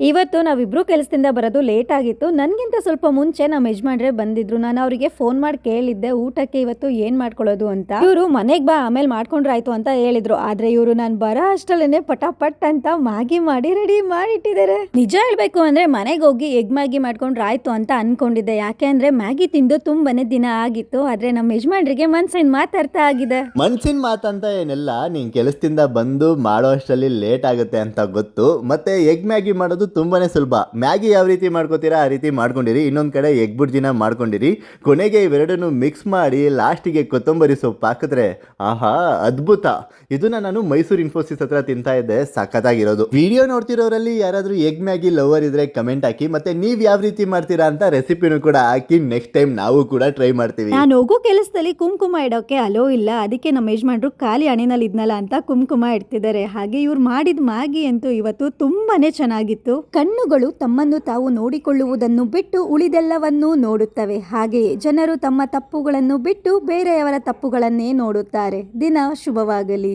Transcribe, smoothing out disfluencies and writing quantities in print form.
ಇವತ್ತು ನಾವಿಬ್ರು ಕೆಲಸದಿಂದ ಬರೋದು ಲೇಟ್ ಆಗಿತ್ತು. ನನಗಿಂತ ಸ್ವಲ್ಪ ಮುಂಚೆ ನಮ್ಮ ಯಜಮಾನ್ರೆ ಬಂದಿದ್ರು. ನಾನು ಅವರಿಗೆ ಫೋನ್ ಮಾಡಿ ಕೇಳಿದ್ದೆ ಊಟಕ್ಕೆ ಇವತ್ತು ಏನ್ ಮಾಡ್ಕೊಳ್ಳೋದು ಅಂತ. ಇವರು ಮನೆಗೆ ಬಾ ಆಮೇಲೆ ಮಾಡ್ಕೊಂಡ್ರೆ ಆಯ್ತು ಅಂತ ಹೇಳಿದ್ರು. ಆದ್ರೆ ಇವರು ನಾನು ಬರೋ ಅಷ್ಟರಲ್ಲೇನೆ ಪಟಾಪಟ್ ಅಂತ ಮ್ಯಾಗಿ ಮಾಡಿ ರೆಡಿ ಮಾಡಿಟ್ಟಿದ್ದಾರೆ. ನಿಜ ಹೇಳ್ಬೇಕು ಅಂದ್ರೆ ಮನೆಗೆ ಹೋಗಿ ಎಗ್ ಮ್ಯಾಗಿ ಮಾಡ್ಕೊಂಡ್ರೆ ಆಯ್ತು ಅಂತ ಅನ್ಕೊಂಡಿದ್ದೆ. ಯಾಕೆ ಅಂದ್ರೆ ಮ್ಯಾಗಿ ತಿಂದು ತುಂಬಾನೇ ದಿನ ಆಗಿತ್ತು. ಆದ್ರೆ ನಮ್ಮ ಯಜಮಾನ್ರಿಗೆ ಮನ್ಸಿನ ಮಾತು ಅರ್ಥ ಆಗಿದೆ. ಮನ್ಸಿನ ಮಾತಂತ ಏನೆಲ್ಲ ನೀನ್ ಕೆಲಸದಿಂದ ಬಂದು ಮಾಡೋ ಅಷ್ಟರಲ್ಲಿ ಲೇಟ್ ಆಗುತ್ತೆ ಅಂತ ಗೊತ್ತು. ಮತ್ತೆ ಎಗ್ ಮ್ಯಾಗಿ ಮಾಡೋದು ತುಂಬಾನೇ ಸುಲಭ. ಮ್ಯಾಗಿ ಯಾವ ರೀತಿ ಮಾಡ್ಕೋತೀರಾ ಆ ರೀತಿ ಮಾಡ್ಕೊಂಡಿರಿ. ಇನ್ನೊಂದು ಕಡೆ ಎಗ್ ಬುರ್ಜಿನ ಮಾಡ್ಕೊಂಡಿರಿ. ಕೊನೆಗೆ ಇವೆರಡನ್ನು ಮಿಕ್ಸ್ ಮಾಡಿ ಲಾಸ್ಟಿಗೆ ಕೊತ್ತಂಬರಿ ಸೊಪ್ಪು ಹಾಕಿದ್ರೆ ಆಹಾ ಅದ್ಭುತ. ಇದನ್ನ ನಾನು ಮೈಸೂರು ಇನ್ಫೋಸಿಸ್ ಹತ್ರ ತಿಂತಾ ಇದ್ದೆ, ಸಖತ್ತಾಗಿರೋದು. ವಿಡಿಯೋ ನೋಡ್ತಿರೋರಲ್ಲಿ ಯಾರಾದ್ರೂ ಎಗ್ ಮ್ಯಾಗಿ ಲವರ್ ಇದ್ರೆ ಕಮೆಂಟ್ ಹಾಕಿ. ಮತ್ತೆ ನೀವ್ ಯಾವ ರೀತಿ ಮಾಡ್ತೀರಾ ಅಂತ ರೆಸಿಪಿನೂ ಕೂಡ ಹಾಕಿ. ನೆಕ್ಸ್ಟ್ ಟೈಮ್ ನಾವು ಕೂಡ ಟ್ರೈ ಮಾಡ್ತೀವಿ. ನಾನು ಹೋಗೋ ಕೆಲಸದಲ್ಲಿ ಕುಂಕುಮ ಇಡೋಕೆ ಅಲೋ ಇಲ್ಲ. ಅದಕ್ಕೆ ನಮ್ಮ ಯಜಮಾನ್ರು ಖಾಲಿ ಹಣಿನಲ್ಲಿ ಇದ್ನಲ್ಲ ಅಂತ ಕುಂಕುಮ ಇಡ್ತಿದ್ದಾರೆ. ಹಾಗೆ ಇವ್ರು ಮಾಡಿದ ಮ್ಯಾಗಿ ಅಂತೂ ಇವತ್ತು ತುಂಬಾನೇ ಚೆನ್ನಾಗಿತ್ತು. ಕಣ್ಣುಗಳು ತಮ್ಮನ್ನು ತಾವು ನೋಡಿಕೊಳ್ಳುವುದನ್ನು ಬಿಟ್ಟು ಉಳಿದೆಲ್ಲವನ್ನೂ ನೋಡುತ್ತವೆ. ಹಾಗೆಯೇ ಜನರು ತಮ್ಮ ತಪ್ಪುಗಳನ್ನು ಬಿಟ್ಟು ಬೇರೆಯವರ ತಪ್ಪುಗಳನ್ನೇ ನೋಡುತ್ತಾರೆ. ದಿನ ಶುಭವಾಗಲಿ.